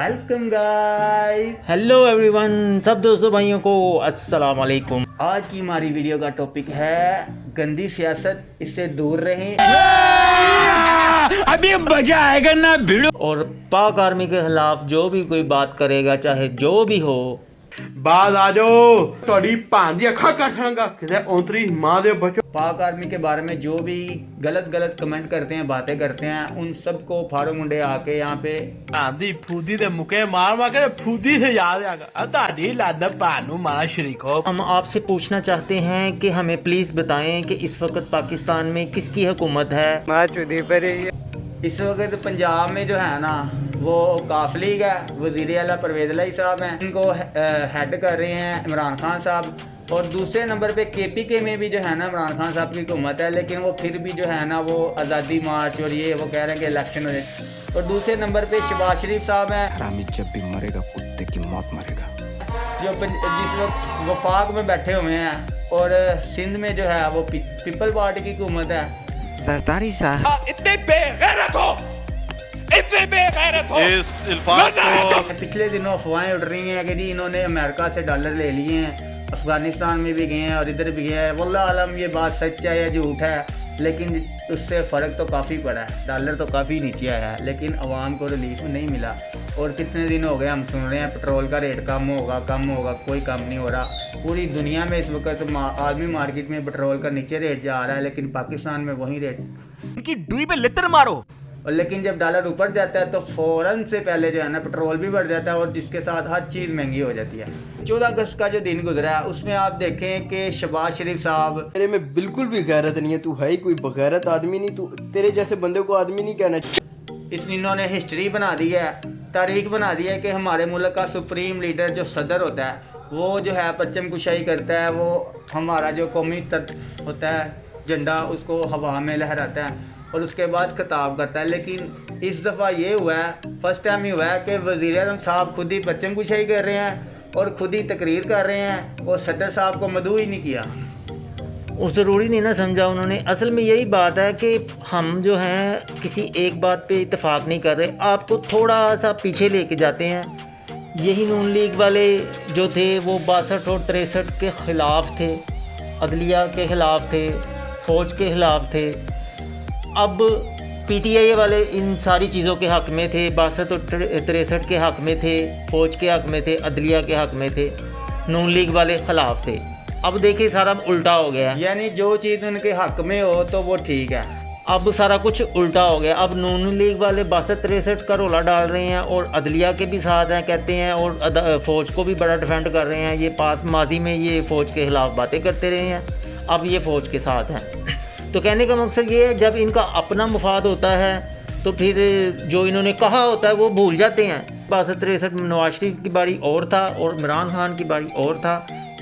Welcome guys. Hello everyone, सब दोस्तों भाइयों को अस्सलाम वालेकुम। आज की हमारी वीडियो का टॉपिक है गंदी सियासत, इससे दूर रहें। अभी मजा आएगा ना भिड़ो। और पाक आर्मी के खिलाफ जो भी कोई बात करेगा, चाहे जो भी हो, बाज आ जाओ ਤੁਹਾਡੀ ਭਾਂ ਦੀ ਅੱਖਾਂ ਕੱਟ ਛਾਂਗਾ ਕਿਤੇ ਔਂਤਰੀ ਮਾਂ ਦੇ ਬੱਚੋ। पाक आर्मी के बारे में जो भी गलत कमेंट करते हैं, बातें करते हैं, उन सबको फाड़ो मुंडे आके यहाँ पे ਆਂਦੀ ਫੂਦੀ ਦੇ ਮੁਕੇ ਮਾਰ ਕੇ ਫੂਦੀ से याद आगा ਤੁਹਾਡੀ ਲੱਦ ਭਾਂ ਨੂੰ ਮਾਰਾ शरीको। हम आपसे पूछना चाहते हैं कि हमें प्लीज़ बताएं कि इस वक्त पाकिस्तान में किसकी हुकूमत है। इस वक्त पंजाब में जो है ना वो काफ लीग है, वजीर आला परवेज लाई साहब हैं, इनको हेड कर रहे हैं इमरान खान साहब। और दूसरे नंबर पे केपीके में भी जो है ना इमरान खान साहब की हुकूमत है, लेकिन वो फिर भी जो है ना वो आज़ादी मार्च और ये वो कह रहे हैं कि इलेक्शन हो जाए। और दूसरे नंबर पे शहबाज शरीफ साहब हैं, हरामी जब भी मरेगा कुत्ते की मौत मरेगा। जो जिस वक्त वफाक में बैठे हुए हैं। और सिंध में जो है वो पीपल पार्टी की हुकूमत है। सरदारी साहब इतने बेगैरत हो, इतने बेगैरत हो। इस अल्फाज को पिछले दिनों अफवाहें उड़ रही हैं कि जी इन्होंने अमेरिका से डॉलर ले लिए हैं, अफगानिस्तान में भी गए हैं और इधर भी गए हैं। वल्लाह आलम ये बात सच है या झूठ है, लेकिन उससे फ़र्क तो काफ़ी पड़ा है। डॉलर तो काफ़ी नीचे आया है, लेकिन आवाम को रिलीफ नहीं मिला। और कितने दिन हो गए हम सुन रहे हैं पेट्रोल का रेट कम होगा, कोई कम नहीं हो रहा। पूरी दुनिया में इस वक्त आदमी मार्केट में पेट्रोल का नीचे रेट जा रहा है, लेकिन पाकिस्तान में वही रेट। इनकी डुई पे लित्र मारो। और लेकिन जब डॉलर ऊपर जाता है तो फ़ौरन से पहले जो है ना पेट्रोल भी बढ़ जाता है और जिसके साथ हर चीज़ महंगी हो जाती है। 14 अगस्त का जो दिन गुजरा है उसमें आप देखें कि शहबाज शरीफ साहब, तेरे में बिल्कुल भी गैरत नहीं है, तू है ही कोई बगैरत आदमी नहीं, तू तेरे जैसे बंदे को आदमी नहीं कहना। इन्होंने हिस्ट्री बना दी है, तारीख बना दी है कि हमारे मुल्क का सुप्रीम लीडर जो सदर होता है वो जो है परचम कुशाई करता है, वो हमारा जो कौमी तत्व होता है झंडा उसको हवा में लहराता है और उसके बाद खिताब करता है। लेकिन इस दफ़ा ये हुआ है, फर्स्ट टाइम ही हुआ है कि वज़ीर आज़म साहब खुद ही परचम कुशाई कर रहे हैं और खुद ही तकरीर कर रहे हैं और सदर साहब को मदऊ ही नहीं किया। और ज़रूरी नहीं ना समझा उन्होंने। असल में यही बात है कि हम जो हैं किसी एक बात पे इत्तेफाक नहीं कर रहे, आपको थोड़ा सा पीछे लेके जाते हैं। यही नून लीग वाले जो थे वो 62 और 63 के ख़िलाफ़ थे, अदलिया के ख़िलाफ़ थे, फ़ौज के ख़िलाफ़ थे। अब पीटीआई वाले इन सारी चीज़ों के हक़ में थे, 62 और 63 के हक़ में थे, फ़ौज के हक़ में थे, अदलिया के हक़ में थे, नून लीग वाले ख़िलाफ़ थे। अब देखिए सारा उल्टा हो गया, यानी जो चीज़ उनके हक़ में हो तो वो ठीक है, अब सारा कुछ उल्टा हो गया। अब नून लीग वाले 62-63 का रोला डाल रहे हैं और अदलिया के भी साथ हैं कहते हैं, और फ़ौज को भी बड़ा डिफेंड कर रहे हैं। ये पास माजी में ये फ़ौज के ख़िलाफ़ बातें करते रहे हैं, अब ये फ़ौज के साथ हैं। तो कहने का मकसद ये है, जब इनका अपना मुफाद होता है तो फिर जो इन्होंने कहा होता है वो भूल जाते हैं। 62-63 में नवाज शरीफ की बारी और था और इमरान खान की बारी और था,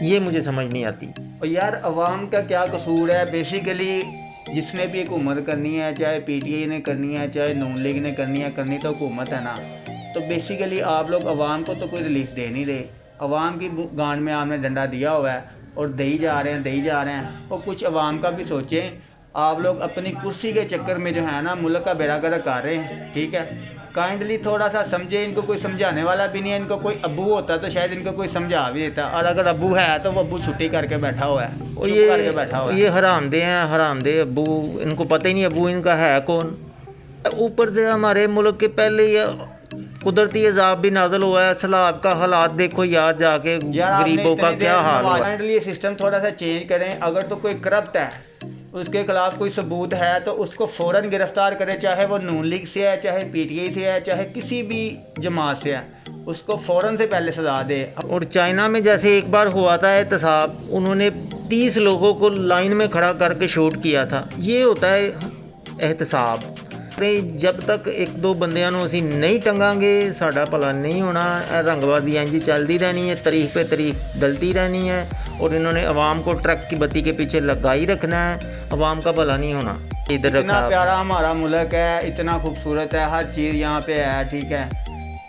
ये मुझे समझ नहीं आती। और यार अवाम का क्या कसूर है? बेसिकली जिसने भी हुकूमत करनी है, चाहे पीटीआई ने करनी है, चाहे नून लीग ने करनी है, करनी तो हुकूमत है ना। तो बेसिकली आप लोग अवाम को तो कोई रिलीफ दे नहीं रहे। अवाम की गांड में आपने डंडा दिया हुआ है और दे ही जा रहे हैं। और कुछ अवाम का भी सोचें। आप लोग अपनी कुर्सी के चक्कर में जो है ना मुल्क का बेड़ा गर्क कर रहे हैं, ठीक है। काइंडली थोड़ा सा समझे, इनको कोई समझाने वाला भी नहीं है। इनको कोई अब्बू होता तो शायद इनको कोई समझा भी देता, और अगर अब्बू है तो वो अब्बू छुट्टी करके बैठा हुआ है, चुप करके बैठा हुआ है। ये हरामदे हैं, हरामदे अब्बू, इनको पता ही नहीं अब्बू इनका है कौन। ऊपर से हमारे मुल्क के पहले ये कुदरती अजाब भी नाजल हुआ है। सैलाब का हालात देखो यार, जाके गरीबों का क्या हाल हुआ। काइंडली सिस्टम थोड़ा सा चेंज करें। अगर तो कोई करप्ट है, उसके खिलाफ कोई सबूत है तो उसको फ़ौरन गिरफ़्तार करें, चाहे वो नून लीग से है, चाहे पीटीआई से है, चाहे किसी भी जमात से है, उसको फ़ौरन से पहले सज़ा दे। और चाइना में जैसे एक बार हुआ था एहतसाब, उन्होंने 30 लोगों को लाइन में खड़ा करके शूट किया था। ये होता है एहतसाब। जब तक 1-2 बंदियां नूं असीं नहीं टंगांगे साडा भला नहीं होना। रंगबाजी इंज चलती रहनी है, तारीख पे तारीख डलती रहनी है, और इन्होंने अवाम को ट्रक की बत्ती के पीछे लगा ही रखना है। अवाम का भला नहीं होना। इधर इतना प्यारा हमारा मुल्क है, इतना खूबसूरत है, हर चीज़ यहाँ पे है, ठीक है।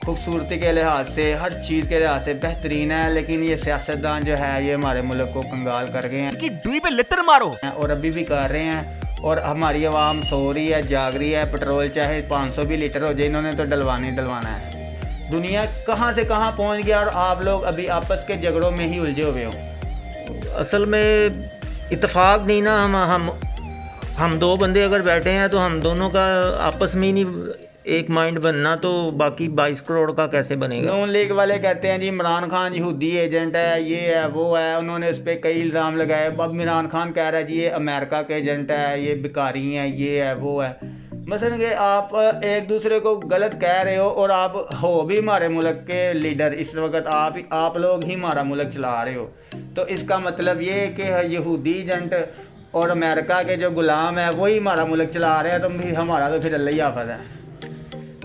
खूबसूरती के लिहाज से, हर चीज़ के लिहाज से बेहतरीन है, लेकिन ये सियासतदान जो है ये हमारे मुल्क को कंगाल कर गए हैं। इनकी डुई पे लित्र मारो। और अभी भी कर रहे हैं। और हमारी आवाम सो रही है, जाग रही है। पेट्रोल चाहे 500 भी लीटर हो जाए, इन्होंने तो डलवाना है। दुनिया कहाँ से कहाँ पहुँच गया और आप लोग अभी आपस के झगड़ों में ही उलझे हुए हो। असल में इत्तेफाक नहीं ना, हम दो बंदे अगर बैठे हैं तो हम दोनों का आपस में ही नहीं एक माइंड बनना, तो बाकी 22 करोड़ का कैसे बनेगा। नून लीग वाले कहते हैं जी इमरान खान यहूदी एजेंट है, ये है वो है, उन्होंने उस पर कई इल्ज़ाम लगाए। अब इमरान खान कह रहा है जी ये अमेरिका के एजेंट है, ये भिखारी हैं, ये है वो है। मसलन कि आप एक दूसरे को गलत कह रहे हो और आप हो भी हमारे मुल्क के लीडर, इस वक्त आप लोग ही हमारा मुल्क चला रहे हो। तो इसका मतलब ये है कि यहूदी एजेंट और अमेरिका के जो गुलाम है वही हमारा मुल्क चला रहे हैं, तो फिर हमारा तो फिर अल्लाह ही हाफ़िज़ है।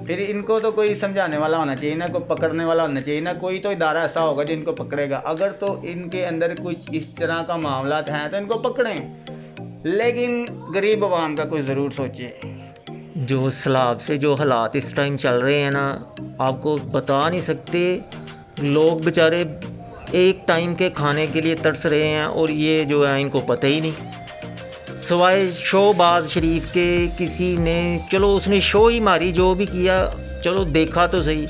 फिर इनको तो कोई समझाने वाला होना चाहिए ना, कोई पकड़ने वाला होना चाहिए ना, कोई तो इदारा ऐसा होगा जिनको पकड़ेगा। अगर तो इनके अंदर कुछ इस तरह का मामला हैं तो इनको पकड़ें, लेकिन गरीब आवाम का कोई ज़रूर सोचे। जो सैलाब से जो हालात इस टाइम चल रहे हैं ना, आपको बता नहीं सकते। लोग बेचारे एक टाइम के खाने के लिए तरस रहे हैं और ये जो है इनको पता ही नहीं। सवाए शोबाज शरीफ के किसी ने, चलो उसने शो ही मारी, जो भी किया चलो देखा तो सही,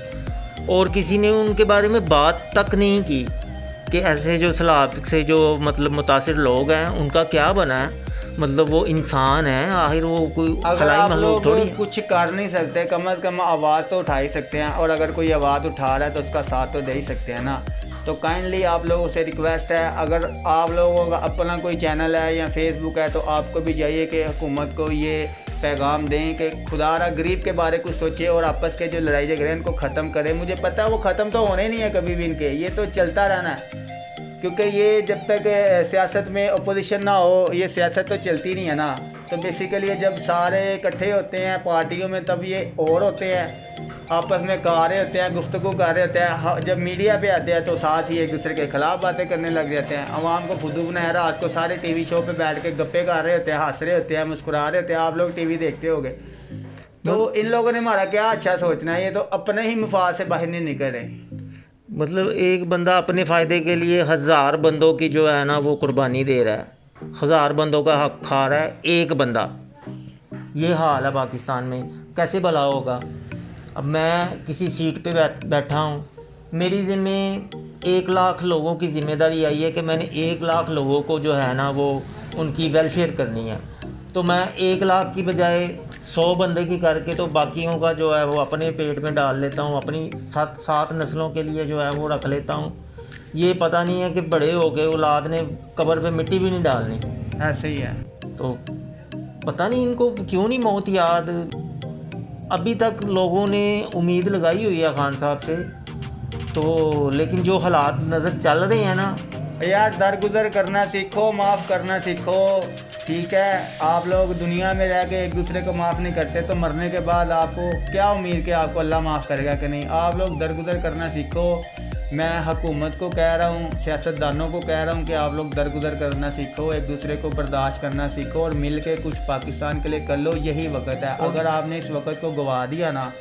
और किसी ने उनके बारे में बात तक नहीं की कि ऐसे जो सैलाब से जो मतलब मुतासिर लोग हैं उनका क्या बना है। मतलब वो इंसान है, आखिर वो कोई अगर खलाई आप मखलूक लोग थोड़ी। कुछ कर नहीं सकते, कम अज़ कम आवाज़ तो उठा ही सकते हैं, और अगर कोई आवाज़ उठा रहा है तो उसका साथ तो दे ही सकते हैं ना। तो काइंडली आप लोगों से रिक्वेस्ट है, अगर आप लोगों का अपना कोई चैनल है या फेसबुक है तो आपको भी चाहिए कि हुकूमत को ये पैगाम दें कि खुदारा गरीब के बारे कुछ सोचे और आपस के जो लड़ाई झगड़े हैं इनको ख़त्म करें। मुझे पता है वो ख़त्म तो होने नहीं है कभी भी इनके, ये तो चलता रहना है, क्योंकि ये जब तक सियासत में अपोजिशन ना हो ये सियासत तो चलती नहीं है ना। तो बेसिकली जब सारे इकट्ठे होते हैं पार्टियों में तब ये और होते हैं, आपस में गा रहे होते हैं, गुफ्तगू कर रहे होते हैं। जब मीडिया पे आते हैं तो साथ ही एक दूसरे के ख़िलाफ़ बातें करने लग जाते हैं। आवाम को फुद्दू बनाया, रात को सारे टीवी शो पे बैठ के गप्पे कर रहे होते हैं, हंस रहे होते हैं, मुस्कुरा रहे होते हैं। आप लोग टीवी देखते होगे, तो इन लोगों ने हमारा क्या अच्छा सोचना है, ये तो अपने ही मुफाद से बाहर नहीं निकल रहे। मतलब एक बंदा अपने फ़ायदे के लिए 1000 बंदों की जो है ना वो कुर्बानी दे रहा है, 1000 बंदों का हक खा रहा है एक बंदा। ये हाल है पाकिस्तान में, कैसे भला होगा। अब मैं किसी सीट पे बैठा हूँ, मेरी ज़िम्मे 1 लाख लोगों की ज़िम्मेदारी आई है कि मैंने 1 लाख लोगों को जो है ना वो उनकी वेलफेयर करनी है। तो मैं 1 लाख की बजाय 100 बंदे की करके तो बाकियों का जो है वो अपने पेट में डाल लेता हूँ, अपनी 7 नस्लों के लिए जो है वो रख लेता हूँ। ये पता नहीं है कि बड़े हो गए औलाद ने कब्र पे मिट्टी भी नहीं डालनी। ऐसे ही है। तो पता नहीं इनको क्यों नहीं मौत याद। अभी तक लोगों ने उम्मीद लगाई हुई है खान साहब से, तो लेकिन जो हालात नज़र चल रहे हैं ना यार, दरगुजर करना सीखो, माफ़ करना सीखो। ठीक है, आप लोग दुनिया में रह के एक दूसरे को माफ़ नहीं करते तो मरने के बाद आपको क्या उम्मीद कि आपको अल्लाह माफ़ करेगा कि नहीं। आप लोग दरगुजर करना सीखो। मैं हुकूमत को कह रहा हूँ, सियासतदानों को कह रहा हूँ कि आप लोग दरगुजर करना सीखो, एक दूसरे को बर्दाश्त करना सीखो और मिल के कुछ पाकिस्तान के लिए कर लो। यही वक्त है। अगर आपने इस वक्त को गवा दिया ना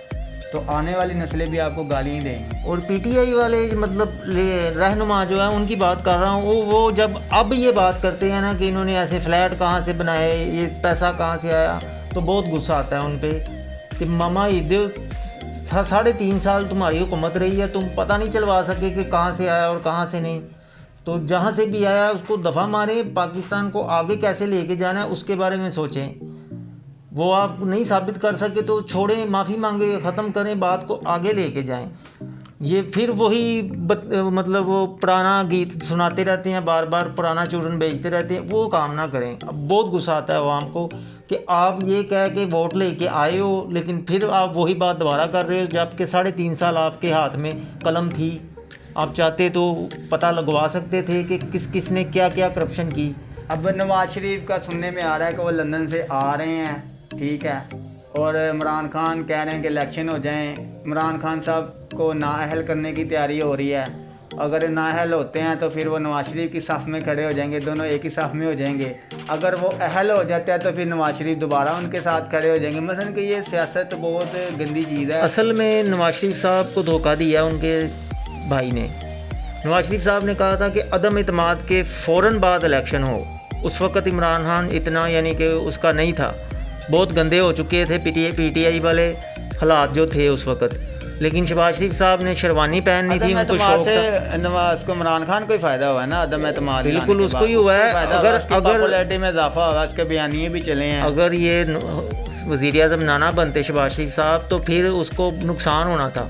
तो आने वाली नस्लें भी आपको गालियाँ देंगी। और पीटीआई वाले मतलब रहनुमा जो है उनकी बात कर रहा हूँ, वो जब अब ये बात करते हैं ना कि इन्होंने ऐसे फ्लैट कहाँ से बनाए, ये पैसा कहाँ से आया, तो बहुत गुस्सा आता है उन पर कि मामा ईद 3.5 साल तुम्हारी हुकूमत रही है, तुम पता नहीं चलवा सके कि कहाँ से आया और कहाँ से नहीं। तो जहाँ से भी आया उसको दफ़ा मारें, पाकिस्तान को आगे कैसे लेके जाना है उसके बारे में सोचें। वो आप नहीं साबित कर सके तो छोड़ें, माफ़ी मांगे, ख़त्म करें, बात को आगे लेके जाएं। ये फिर वही मतलब वो पुराना गीत सुनाते रहते हैं, बार बार पुराना चूरन बेचते रहते हैं, वो काम ना करें। अब बहुत गुस्सा आता है आवाम को कि आप ये कह के वोट लेके आए हो लेकिन फिर आप वही बात दोबारा कर रहे हो, जबकि 3.5 साल आपके हाथ में कलम थी। आप चाहते तो पता लगवा सकते थे कि किस किस ने क्या क्या करप्शन की। अब नवाज शरीफ का सुनने में आ रहा है कि वो लंदन से आ रहे हैं, ठीक है, और इमरान खान कह रहे हैं कि इलेक्शन हो जाएं। इमरान खान साहब को नाअहल करने की तैयारी हो रही है। अगर नाअहल होते हैं तो फिर वो नवाज शरीफ की साफ में खड़े हो जाएंगे, दोनों एक ही साफ में हो जाएंगे। अगर वो अहल हो जाते हैं तो फिर नवाज शरीफ दोबारा उनके साथ खड़े हो जाएंगे। मसलन कि ये सियासत बहुत गंदी चीज़ है। असल में नवाज शरीफ साहब को धोखा दिया उनके भाई ने। नवाज शरीफ साहब ने कहा था कि अदम इत्मीनान के फ़ौरन बाद इलेक्शन हो। उस वक़्त इमरान खान इतना यानी कि उसका नहीं था, बहुत गंदे हो चुके थे पीटीआई वाले हालात जो थे उस वक़्त। लेकिन शहबाज शरीफ साहब ने शेरवानी पहननी थी, उनको शौक था। नवाज को इमरान खान को ही फायदा हुआ है ना, अदम एतमाद बिल्कुल उसको ही हुआ है। अगर पॉपुलैरिटी में इजाफा होगा, उसके बयानिए भी चले हैं। अगर ये वज़ीर आज़म ना बनते शहबाज शरीफ साहब तो फिर उसको नुकसान होना था,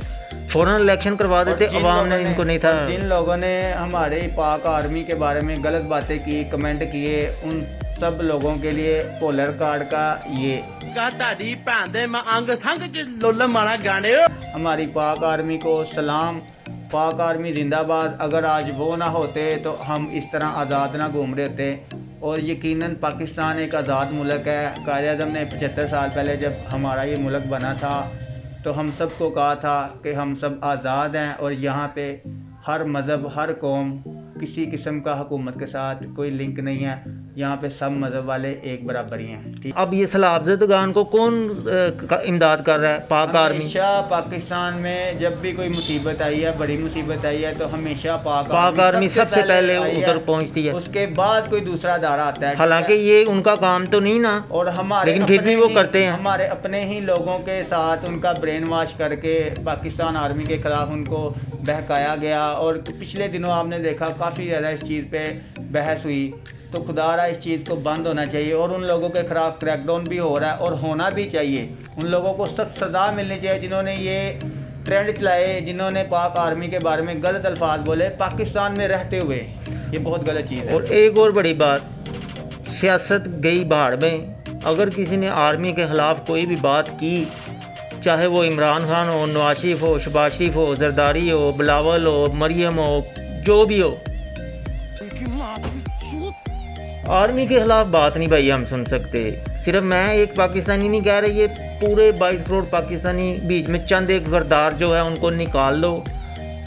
फ़ौरन इलेक्शन करवा देते, अवाम ने इनको नहीं था। जिन लोगों ने हमारे पाक आर्मी के बारे में गलत बातें की, कमेंट किए, उन सब लोगों के लिए पोलर कार्ड का ये ताड़ी भैन दे मैं अंग संग च लोल मारा गाने। हमारी पाक आर्मी को सलाम, पाक आर्मी जिंदाबाद। अगर आज वो ना होते तो हम इस तरह आज़ाद ना घूम रहे होते। और यकीनन पाकिस्तान एक आज़ाद मुल्क है। कायद-ए-आज़म ने 75 साल पहले जब हमारा ये मुल्क बना था तो हम सबको कहा था कि हम सब आज़ाद हैं और यहाँ पे हर मज़हब, हर कौम, किसी किस्म का हुकूमत के साथ कोई लिंक नहीं है। यहाँ पे सब मज़हब वाले एक बराबर ही हैं। ठीक, अब ये सलाब-ज़दगान को कौन इमदाद कर रहा है? पाक आर्मी। हमेशा पाकिस्तान में जब भी कोई मुसीबत आई है, बड़ी मुसीबत आई है, तो हमेशा पाक आर्मी सबसे पहले उधर पहुँचती है, उसके बाद कोई दूसरा अदारा आता है। हालांकि ये उनका काम तो नहीं ना, और हमारे लेकिन फिर भी वो करते हैं। हमारे अपने ही लोगों के साथ उनका ब्रेन वॉश करके पाकिस्तान आर्मी के खिलाफ उनको बहकाया गया। और पिछले दिनों आपने देखा काफ़ी ज़्यादा इस चीज़ पे बहस हुई। तो खुदारा इस चीज़ को बंद होना चाहिए और उन लोगों के खिलाफ क्रैकडाउन भी हो रहा है और होना भी चाहिए। उन लोगों को सख्त सज़ा मिलनी चाहिए जिन्होंने ये ट्रेंड चलाए, जिन्होंने पाक आर्मी के बारे में गलत अल्फाज बोले पाकिस्तान में रहते हुए। ये बहुत गलत चीज़ है। और एक और बड़ी बात, सियासत गई बाहर में। अगर किसी ने आर्मी के ख़िलाफ़ कोई भी बात की, चाहे वो इमरान खान हो, नवाज शरीफ हो, शहबाज शरीफ हो, जरदारी हो, बिलावल हो, मरियम हो, जो भी हो, आर्मी के खिलाफ बात नहीं भाई हम सुन सकते। सिर्फ मैं एक पाकिस्तानी नहीं कह रही, ये पूरे 22 करोड़ पाकिस्तानी बीच में चंद एक गद्दार जो है उनको निकाल लो।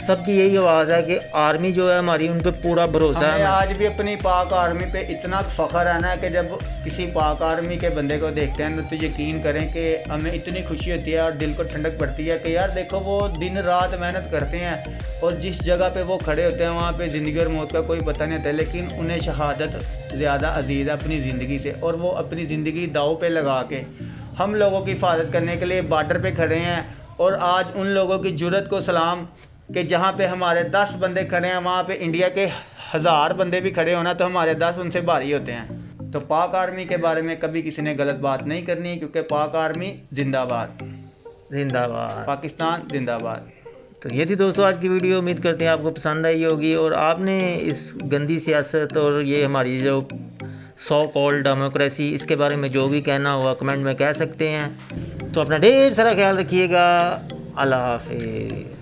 सबकी यही आवाज़ है कि आर्मी जो है हमारी, उन पर पूरा भरोसा है। आज भी अपनी पाक आर्मी पे इतना फ़ख्र है ना कि जब किसी पाक आर्मी के बंदे को देखते हैं तो यकीन करें कि हमें इतनी खुशी होती है और दिल को ठंडक पड़ती है कि यार देखो वो दिन रात मेहनत करते हैं और जिस जगह पे वो खड़े होते हैं वहाँ पे ज़िंदगी और मौत का कोई पता नहीं होता, लेकिन उन्हें शहादत ज़्यादा अजीज़ है अपनी ज़िंदगी से। और वो अपनी ज़िंदगी दाव पे लगा के हम लोगों की हिफाजत करने के लिए बॉर्डर पे खड़े हैं। और आज उन लोगों की जुर्रत को सलाम कि जहाँ पे हमारे 10 बंदे खड़े हैं वहाँ पे इंडिया के 1000 बंदे भी खड़े होना तो हमारे 10 उनसे भारी होते हैं। तो पाक आर्मी के बारे में कभी किसी ने गलत बात नहीं करनी, क्योंकि पाक आर्मी जिंदाबाद, जिंदाबाद, पाकिस्तान जिंदाबाद। तो ये थी दोस्तों आज की वीडियो। उम्मीद करते हैं आपको पसंद आई होगी और आपने इस गंदी सियासत और ये हमारी जो सो कॉल्ड डेमोक्रेसी, इसके बारे में जो भी कहना हुआ कमेंट में कह सकते हैं। तो अपना ढेर सारा ख्याल रखिएगा। अल्लाह हाफिज़।